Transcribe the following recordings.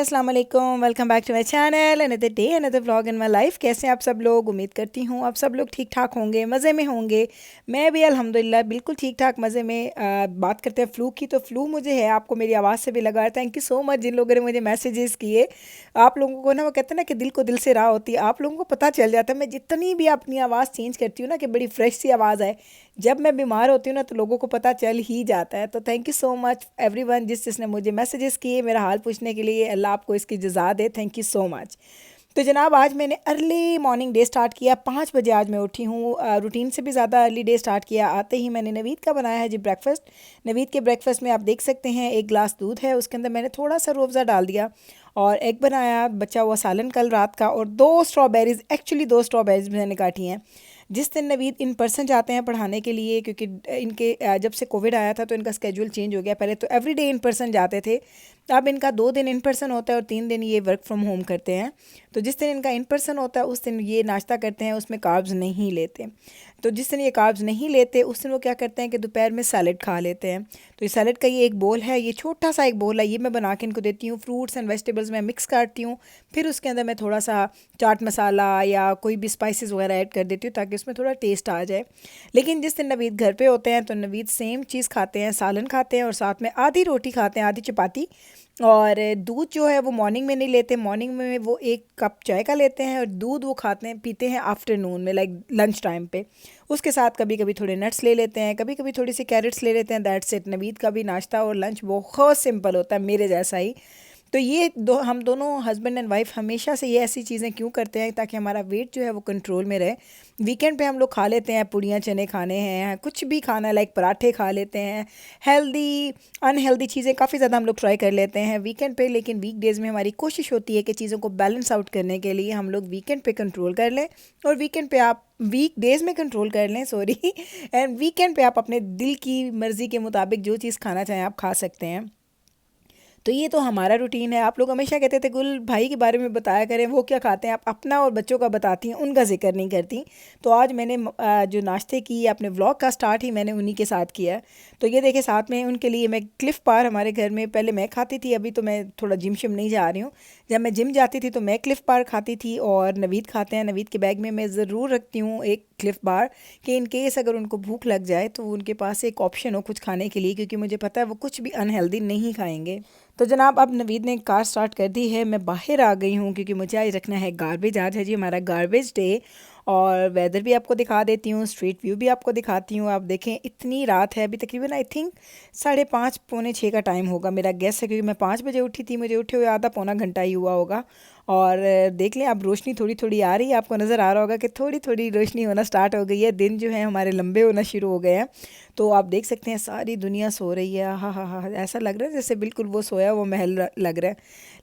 अस्सलाम वालेकुम, welcome back to my channel, another day another vlog in my life. कैसे हैं आप सब लोग? उम्मीद करती हूँ आप सब लोग ठीक ठाक होंगे, मज़े में होंगे। मैं भी अल्हम्दुलिल्लाह बिल्कुल ठीक ठाक मज़े में। बात करते हैं फ़्लू की, तो फ़्लू मुझे है, आपको मेरी आवाज़ से भी लगा है। थैंक यू सो मच जिन लोगों ने मुझे मैसेजेस किए। आप लोगों को ना, वो कहते हैं ना कि दिल को दिल से राह होती है, आप लोगों को पता चल जाता है। मैं जितनी भी अपनी आवाज़ चेंज करती हूँ ना कि बड़ी फ्रेश सी आवाज़ आए, जब मैं बीमार होती हूँ ना तो लोगों को पता चल ही जाता है। तो thank you so much everyone जिसने मुझे मैसेजेस किए मेरा हाल पूछने के लिए। अल्लाह आपको इसकी जज़ा दे। Thank you so much. तो जनाब, आज मैंने अर्ली मॉर्निंग डे स्टार्ट किया। 5 बजे आज मैं उठी हूँ। रूटीन से भी ज़्यादा अर्ली डे स्टार्ट किया। आते ही मैंने नवीद का बनाया है जी ब्रेकफास्ट। नवीद के ब्रेकफास्ट में आप देख सकते हैं एक गिलास दूध है, उसके अंदर मैंने थोड़ा सा रूह अफ़ज़ा डाल दिया और एग बनाया, बचा हुआ सालन कल रात का, और 2 स्ट्रॉबेरीज़, एक्चुअली 2 स्ट्रॉबेरीज़ मैंने काटी हैं। जिस दिन नवीद इन पर्सन जाते हैं पढ़ाने के लिए, क्योंकि इनके जब से कोविड आया था तो इनका स्केड्यूल चेंज हो गया। पहले तो एवरीडे इन पर्सन जाते थे, अब इनका 2 दिन इन पर्सन होता है और 3 दिन ये वर्क फ्रॉम होम करते हैं। तो जिस दिन इनका इन पर्सन होता है उस दिन ये नाश्ता करते हैं, उसमें कार्ब्स नहीं लेते। तो जिस दिन ये कार्ब्स नहीं लेते उस दिन वो क्या करते हैं कि दोपहर में सैलड खा लेते हैं। तो ये सैलड का ये एक बोल है, ये छोटा सा एक बोल है, ये मैं बना के इनको देती हूँ। फ्रूट्स एंड वेजिटेबल्स मैं मिक्स करती हूँ, फिर उसके अंदर मैं थोड़ा सा चाट मसाला या कोई भी स्पाइसेस वगैरह ऐड कर देती हूँ ताकि उसमें थोड़ा टेस्ट आ जाए। लेकिन जिस दिन नवीद घर पे होते हैं तो नवीद सेम चीज़ खाते हैं, सालन खाते हैं और साथ में आधी रोटी खाते हैं, आधी चपाती। और दूध जो है वो मॉर्निंग में नहीं लेते। मॉर्निंग में वो 1 कप चाय का लेते हैं और दूध वो खाते हैं, पीते हैं आफ्टरनून में, लाइक लंच टाइम पे। उसके साथ कभी कभी थोड़े नट्स ले लेते हैं, कभी कभी थोड़ी सी कैरेट्स ले लेते हैं। That's it. नवीद का भी नाश्ता और लंच बहुत सिंपल होता है, मेरे जैसा ही। तो ये हम दोनों हस्बैंड एंड वाइफ हमेशा से ये ऐसी चीज़ें क्यों करते हैं ताकि हमारा वेट जो है वो कंट्रोल में रहे। वीकेंड पे हम लोग खा लेते हैं, पूड़ियाँ चने खाने हैं, कुछ भी खाना, लाइक पराठे खा लेते हैं, हेल्दी अनहेल्दी चीज़ें काफ़ी ज़्यादा हम लोग ट्राई कर लेते हैं वीकेंड पे। लेकिन वीक डेज़ में हमारी कोशिश होती है कि चीज़ों को बैलेंस आउट करने के लिए हम लोग वीकेंड पे कंट्रोल कर लें, और वीकेंड पे आप वीक डेज़ में कंट्रोल कर लें, सॉरी एंड वीकेंड पे आप अपने दिल की मर्ज़ी के मुताबिक जो चीज़ खाना चाहें आप खा सकते हैं। तो ये तो हमारा रूटीन है। आप लोग हमेशा कहते थे गुल भाई के बारे में बताया करें, वो क्या खाते हैं। आप अपना और बच्चों का बताती हैं, उनका जिक्र नहीं करती। तो आज मैंने जो नाश्ते की अपने व्लॉग का स्टार्ट ही मैंने उन्हीं के साथ किया है। तो ये देखे साथ में उनके लिए मैं क्लिफ़ बार, हमारे घर में पहले मैं खाती थी, अभी तो मैं थोड़ा जिम शिम नहीं जा रही हूँ। जब मैं जिम जाती थी तो मैं क्लिफ़ बार खाती थी और नवीद खाते हैं। नवीद के बैग में मैं ज़रूर रखती हूँ एक क्लिफ़ बार, कि इन केस अगर उनको भूख लग जाए तो उनके पास एक ऑप्शन हो कुछ खाने के लिए, क्योंकि मुझे पता है वो कुछ भी अनहेल्दी नहीं खाएंगे। तो जनाब, अब नवीद ने कार स्टार्ट कर दी है, मैं बाहर आ गई हूँ क्योंकि मुझे आज रखना है गार्बेज। आज है जी हमारा गार्बेज डे। और वेदर भी आपको दिखा देती हूँ, स्ट्रीट व्यू भी आपको दिखाती हूँ। आप देखें इतनी रात है, अभी तकरीबन आई थिंक 5:30 पौने 6 का टाइम होगा, मेरा गेस है, क्योंकि मैं 5 बजे उठी थी, मुझे उठे हुए आधा पौना घंटा ही हुआ होगा। और देख लें अब रोशनी थोड़ी थोड़ी आ रही है, आपको नज़र आ रहा होगा कि थोड़ी थोड़ी रोशनी होना स्टार्ट हो गई है। दिन जो है हमारे लंबे होना शुरू हो गए हैं। तो आप देख सकते हैं सारी दुनिया सो रही है। हाँ हाँ हाँ, ऐसा लग रहा है जैसे बिल्कुल वो सोया वो महल लग रहा है।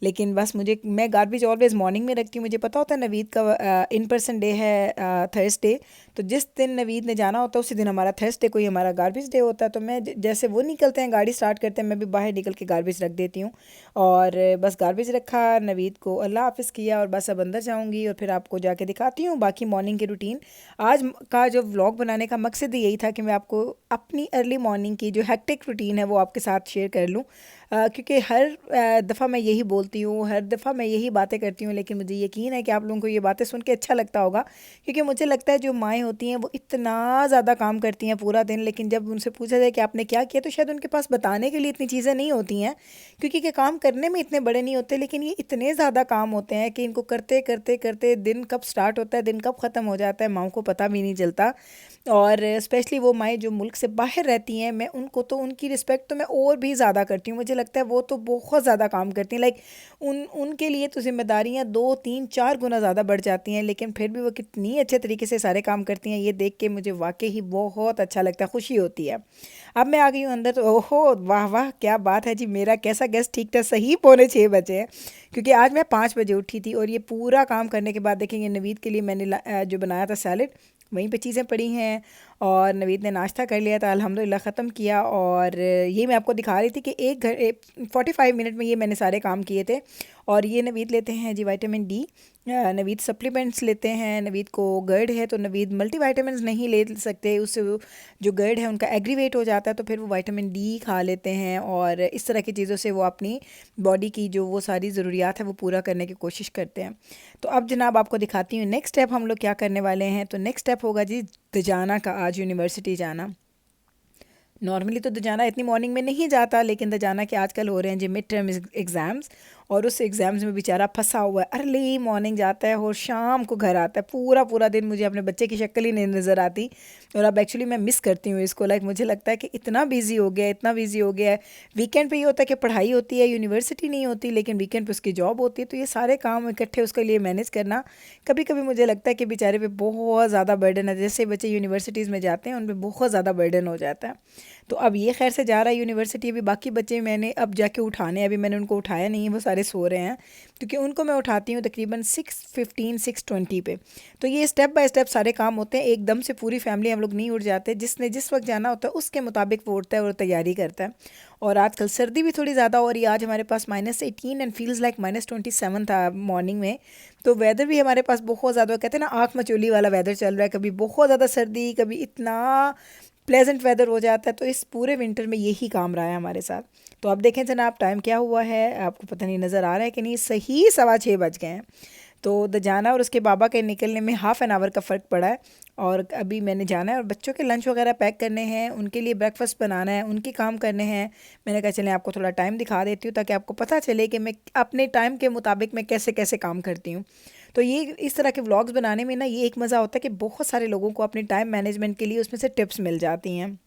लेकिन बस मैं गार्बेज ऑलवेज़ मॉर्निंग में रखती हूँ। मुझे पता होता है नवीद का इन पर्सन डे है थर्सडे। तो जिस दिन नवीद ने जाना होता है उसी दिन हमारा थर्सडे को ही हमारा गार्बेज डे होता है। तो मैं जैसे वो निकलते हैं, गाड़ी स्टार्ट करते हैं, मैं भी बाहर निकल के गार्बेज रख देती हूँ। और बस गार्बेज रखा, नवीद को अल्लाह हाफ़िज़ किया और बस अब अंदर जाऊँगी और फिर आपको जाके दिखाती हूँ बाकी मॉर्निंग की रूटीन। आज का जो व्लॉग बनाने का मकसद ही यही था कि मैं आपको अपनी अर्ली मॉर्निंग की जो हेक्टिक रूटीन है वो आपके साथ शेयर कर लूँ। क्योंकि हर दफ़ा मैं यही बोलती हूँ, हर दफ़ा मैं यही बातें करती हूँ, लेकिन मुझे यकीन है कि आप लोगों को ये बातें सुन के अच्छा लगता होगा। क्योंकि मुझे लगता है जो माएँ होती हैं वो इतना ज़्यादा काम करती हैं पूरा दिन, लेकिन जब उनसे पूछा जाए कि आपने क्या किया तो शायद उनके पास बताने के लिए इतनी चीज़ें नहीं होती हैं, क्योंकि ये काम करने में इतने बड़े नहीं होते। लेकिन ये इतने ज़्यादा काम होते हैं कि इनको करते करते करते दिन कब स्टार्ट होता है, दिन कब ख़त्म हो जाता है, माँ को पता भी नहीं चलता। और स्पेशली वो माएँ जो मुल्क से बाहर रहती हैं, मैं उनको तो उनकी रिस्पेक्ट तो मैं और भी ज़्यादा करती हूँ। मुझे लगता है वो तो बहुत ज़्यादा काम करती हैं, लाइक उनके लिए तो ज़िम्मेदारियाँ 2 3 4 गुना ज़्यादा बढ़ जाती हैं, लेकिन फिर भी वो कितनी अच्छे तरीके से सारे काम करती हैं, ये देख के मुझे वाकई ही बहुत अच्छा लगता है, खुशी होती है। अब मैं आ गई हूँ अंदर, तो ओहो वाह वाह क्या बात है जी, मेरा कैसा गेस्ट ठीक था, सही पौने 6 बजे हैं। क्योंकि आज मैं 5 बजे उठी थी और ये पूरा काम करने के बाद देखेंगे नवीद के लिए मैंने जो बनाया था सैलड, वहीं पे चीज़ें पड़ी हैं। और नवीद ने नाश्ता कर लिया था, अल्हम्दुलिल्लाह ख़त्म किया। और ये मैं आपको दिखा रही थी कि 45 मिनट में ये मैंने सारे काम किए थे। और ये नवीद लेते हैं जी विटामिन डी, नवीद सप्लीमेंट्स लेते हैं। नवीद को गर्ड है तो नवीद मल्टीविटामिन्स नहीं ले सकते, उससे जो गर्ड है उनका एग्रीवेट हो जाता है, तो फिर वो विटामिन डी खा लेते हैं और इस तरह की चीज़ों से वो अपनी बॉडी की जो वो सारी ज़रूरियात है वो पूरा करने की कोशिश करते हैं। तो अब जनाब आपको दिखाती हूँ नेक्स्ट स्टेप हम लोग क्या करने वाले हैं। तो नेक्स्ट स्टेप होगा जी दजाना का, आज यूनिवर्सिटी जाना। नॉर्मली तो दजाना इतनी मॉर्निंग में नहीं जाता, लेकिन दजाना के आजकल हो रहे हैं जी मिड टर्म एग्ज़ाम्स, और उस एग्ज़ाम्स में बेचारा फंसा हुआ है। अर्ली मॉर्निंग जाता है और शाम को घर आता है। पूरा पूरा दिन मुझे अपने बच्चे की शक्ल ही नहीं नज़र आती, और अब एक्चुअली मैं मिस करती हूँ इसको। लाइक मुझे लगता है कि इतना बिजी हो गया है, इतना बिजी हो गया है। वीकेंड पे ये होता है कि पढ़ाई होती है, यूनिवर्सिटी नहीं होती, लेकिन वीकेंड पे उसकी जॉब होती है, तो ये सारे काम इकट्ठे उसके लिए मैनेज करना कभी कभी मुझे लगता है कि बेचारे पे बहुत ज़्यादा बर्डन है। जैसे बच्चे यूनिवर्सिटीज़ में जाते हैं उन पर बहुत ज़्यादा बर्डन हो जाता है। तो अब ये खैर से जा रहा है यूनिवर्सिटी। अभी बाकी बच्चे मैंने अब जाके उठाने, अभी मैंने उनको उठाया नहीं है, वो सारे सो रहे हैं, क्योंकि उनको मैं उठाती हूँ तकरीबन 6:15 6:20 पे। तो ये स्टेप बाय स्टेप सारे काम होते हैं, एकदम से पूरी फैमिली हम लोग नहीं उठ जाते। जिसने जिस वक्त जाना होता है उसके मुताबिक वो उठता है और तैयारी करता है। और आजकल सर्दी भी थोड़ी ज़्यादा हो रही है। आज हमारे पास -18 एंड फील्स लाइक -27 था मॉर्निंग में। तो वेदर भी हमारे पास बहुत ज़्यादा, कहते हैं ना, आँख मचोली वाला वेदर चल रहा है। कभी बहुत ज़्यादा सर्दी, कभी इतना प्लेजेंट वेदर हो जाता है। तो इस पूरे विंटर में यही काम रहा है हमारे साथ। तो अब देखें जनाब टाइम क्या हुआ है, आपको पता नहीं नज़र आ रहा है कि नहीं, सही 6:15 बज गए हैं। तो दजाना और उसके बाबा के निकलने में हाफ़ एन आवर का फ़र्क पड़ा है। और अभी मैंने जाना है और बच्चों के लंच वगैरह पैक करने हैं, उनके लिए ब्रेकफास्ट बनाना है, उनके काम करने हैं। मैंने कहा चलें आपको थोड़ा टाइम दिखा देती हूँ ताकि आपको पता चले कि मैं अपने टाइम के मुताबिक मैं कैसे कैसे काम करती हूँ। तो ये इस तरह के व्लॉग्स बनाने में ना ये एक मज़ा होता है कि बहुत सारे लोगों को अपने टाइम मैनेजमेंट के लिए उसमें से टिप्स मिल जाती हैं।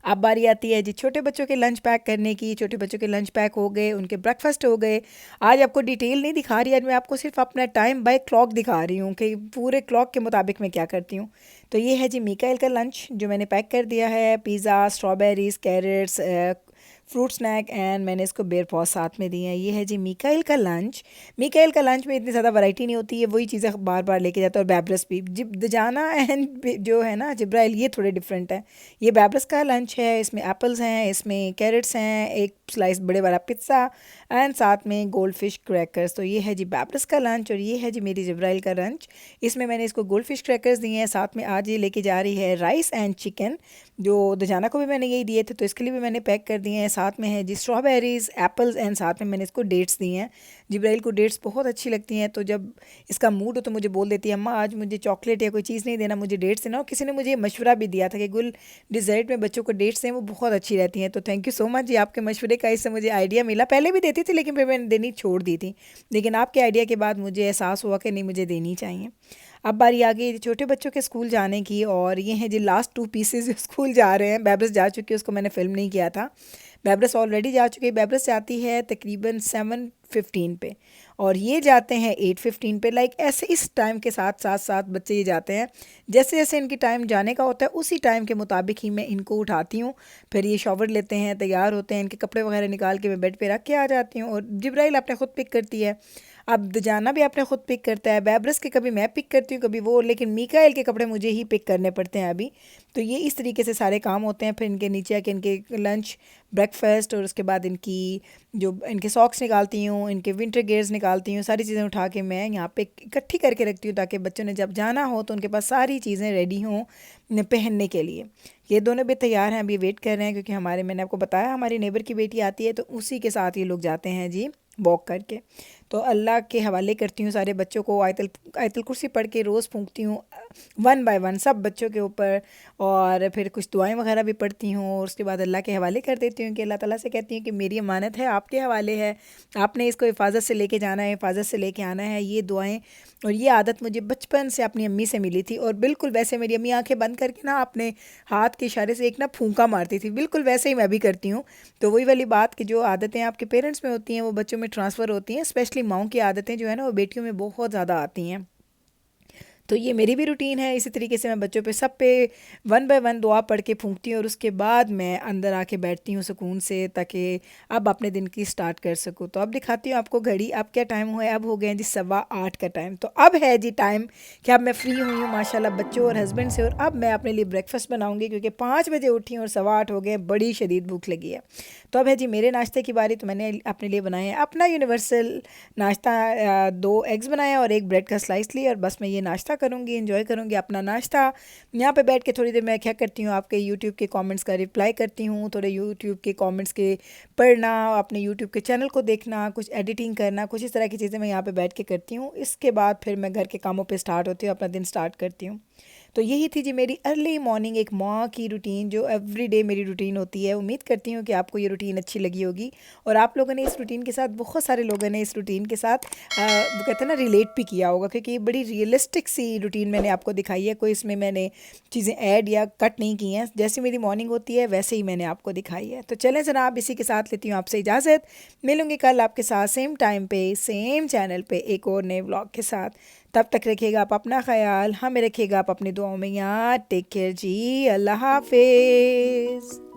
अब बारी आती है जी छोटे बच्चों के लंच पैक करने की। छोटे बच्चों के लंच पैक हो गए, उनके ब्रेकफास्ट हो गए। आज आपको डिटेल नहीं दिखा रही, आज मैं आपको सिर्फ अपना टाइम बाय क्लॉक दिखा रही हूँ कि पूरे क्लॉक के मुताबिक मैं क्या करती हूँ। तो ये है जी मीकाइल का लंच जो मैंने पैक कर दिया है। Pizza, strawberries, carrots, fruit snack and मैंने इसको बेर पॉज साथ में दी हैं। ये है जी मीकाइल का लंच। मीकाइल का लंच में इतनी ज़्यादा वैरायटी नहीं होती है, वही चीज़ें बार बार लेके जाता है। और बैब्रस भी, जिब दजाना एंड जो है ना जिब्राइल, ये थोड़े डिफरेंट है। ये बैब्रस का लंच है, इसमें एप्पल्स हैं, इसमें कैरेट्स हैं, एक स्लाइस बड़े वाला पिज़्ज़ा एंड साथ में गोल्ड फिश क्रैकर्स। तो ये है जी बैब्रस का लंच और ये है जी मेरी जिब्राइल का लंच। इसमें मैंने इसको गोल्ड फिश क्रैकर्स दिए हैं, साथ में आज ये लेके जा रही है राइस एंड चिकन, जो दजाना को भी मैंने यही दिए थे तो इसके लिए भी मैंने पैक कर दिए हैं। साथ में है जी स्ट्रॉबेरीज़, एप्पल्स एंड साथ में मैंने इसको डेट्स दी हैं। जिब्राइल को डेट्स बहुत अच्छी लगती हैं, तो जब इसका मूड हो तो मुझे बोल देती है अम्मा आज मुझे चॉकलेट या कोई चीज़ नहीं देना, मुझे डेट्स देना। और किसी ने मुझे मशवरा भी दिया था कि गुल डिज़र्ट में बच्चों को डेट्स दें, वो बहुत अच्छी रहती हैं। तो थैंक यू सो मच जी आपके मशवरे का, इससे मुझे आइडिया मिला। पहले भी देती थी लेकिन फिर मैंने देनी छोड़ दी थी, लेकिन आपके आइडिया के बाद मुझे एहसास हुआ कि नहीं मुझे देनी चाहिए। अब बारी आ गई छोटे बच्चों के स्कूल जाने की, और ये हैं जी लास्ट 2 पीसेस जो स्कूल जा रहे हैं। बैब्रस जा चुकी है, उसको मैंने फ़िल्म नहीं किया था। बैब्रस ऑलरेडी जा चुकी है। बैब्रस जाती है तकरीबन 7:15 पे और ये जाते हैं 8:15 पे। लाइक ऐसे इस टाइम के साथ साथ साथ बच्चे ये जाते हैं। जैसे जैसे इनकी टाइम जाने का होता है उसी टाइम के मुताबिक ही मैं इनको उठाती हूँ। फिर ये शॉवर लेते हैं, तैयार होते हैं, इनके कपड़े वगैरह निकाल के मैं बेड पे रख के आ जाती हूँ। और जिब्राइल अपने खुद पिक करती है, अब दजाना भी अपने खुद पिक करता है। बैब्रस के कभी मैं पिक करती हूँ कभी वो, लेकिन मीकाइल के कपड़े मुझे ही पिक करने पड़ते हैं अभी। तो ये इस तरीके से सारे काम होते हैं। फिर इनके नीचे आके इनके लंच, ब्रेकफास्ट और उसके बाद इनकी जो इनके सॉक्स निकालती हूँ, इनके विंटर गेयर्स निकालती हूँ, सारी चीज़ें उठा के मैं यहाँ पे इकट्ठी करके रखती हूँ ताकि बच्चों ने जब जाना हो तो उनके पास सारी चीज़ें रेडी हों पहनने के लिए। ये दोनों भी तैयार हैं, अभी वेट कर रहे हैं क्योंकि हमारे, मैंने आपको बताया हमारी नेबर की बेटी आती है तो उसी के साथ ये लोग जाते हैं जी वॉक करके। तो अल्लाह के हवाले करती हूँ सारे बच्चों को। आयतल कुर्सी पढ़ के रोज़ फूंकती हूँ 1 बाय 1 सब बच्चों के ऊपर, और फिर कुछ दुआएं वगैरह भी पढ़ती हूँ और उसके बाद अल्लाह के हवाले कर देती हूँ कि अल्लाह ताला से कहती हूँ कि मेरी अमानत है, आपके हवाले है, आपने इसको हिफाजत से लेके जाना है, हिफाजत से लेके आना है। ये दुआएं और ये आदत मुझे बचपन से अपनी अम्मी से मिली थी। और बिल्कुल वैसे मेरी अम्मी आंखें बंद करके ना अपने हाथ के इशारे से एक ना फूंका मारती थी, बिल्कुल वैसे ही मैं भी करती हूँ। तो वही वाली बात कि जो आदतें आपके पेरेंट्स में होती हैं वो बच्चों में ट्रांसफ़र होती हैं। स्पेशली माओं की आदतें जो है ना वो बेटियों में बहुत ज़्यादा आती हैं। तो ये मेरी भी रूटीन है। इसी तरीके से मैं बच्चों पे सब पे वन बाय वन दुआ पढ़ के फूंकती हूँ और उसके बाद मैं अंदर आके बैठती हूँ सुकून से, ताकि अब अपने दिन की स्टार्ट कर सकूँ। तो अब दिखाती हूँ आपको घड़ी, अब क्या टाइम हुआ है। अब हो गए हैं जी 8:15 का टाइम। तो अब है जी टाइम कि अब मैं फ्री हुई हूँ माशाल्लाह बच्चों और हस्बैंड से, और अब मैं अपने लिए ब्रेकफास्ट बनाऊँगी क्योंकि 5 बजे उठी हूँ और 8:15 हो गए, बड़ी शदीद भूख लगी है। तो अब है जी मेरे नाश्ते की बारी। तो मैंने अपने लिए बनाए हैं अपना यूनिवर्सल नाश्ता, 2 एग्स बनाए और एक ब्रेड का स्लाइस लिया, और बस मैं ये नाश्ता करूँगी, इंजॉय करूँगी अपना नाश्ता। यहाँ पे बैठ के थोड़ी देर मैं क्या करती हूँ, आपके यूट्यूब के कमेंट्स का रिप्लाई करती हूँ, थोड़े यूट्यूब के कमेंट्स के पढ़ना, अपने यूट्यूब के चैनल को देखना, कुछ एडिटिंग करना, कुछ इस तरह की चीज़ें मैं यहाँ पे बैठ के करती हूँ। इसके बाद फिर मैं घर के कामों पे स्टार्ट होती हूँ, अपना दिन स्टार्ट करती हूँ। तो यही थी जी मेरी अर्ली मॉर्निंग एक माँ की रूटीन, जो एवरीडे मेरी रूटीन होती है। उम्मीद करती हूँ कि आपको ये रूटीन अच्छी लगी होगी, और आप लोगों ने इस रूटीन के साथ, बहुत सारे लोगों ने इस रूटीन के साथ वो कहते हैं ना, रिलेट भी किया होगा, क्योंकि ये बड़ी रियलिस्टिक सी रूटीन मैंने आपको दिखाई है। कोई इसमें मैंने चीज़ें ऐड या कट नहीं की हैं, जैसी मेरी मॉर्निंग होती है वैसे ही मैंने आपको दिखाई है। तो चलें जनाब, इसी के साथ लेती हूँ आपसे इजाज़त। मिलूंगी कल आपके साथ सेम टाइम पे सेम चैनल पे एक और नए व्लॉग के साथ। तब तक रखिएगा आप अपना ख्याल, हमें रखिएगा आप अपनी दुआओं में याद। टेक केयर जी, अल्लाह हाफिज़।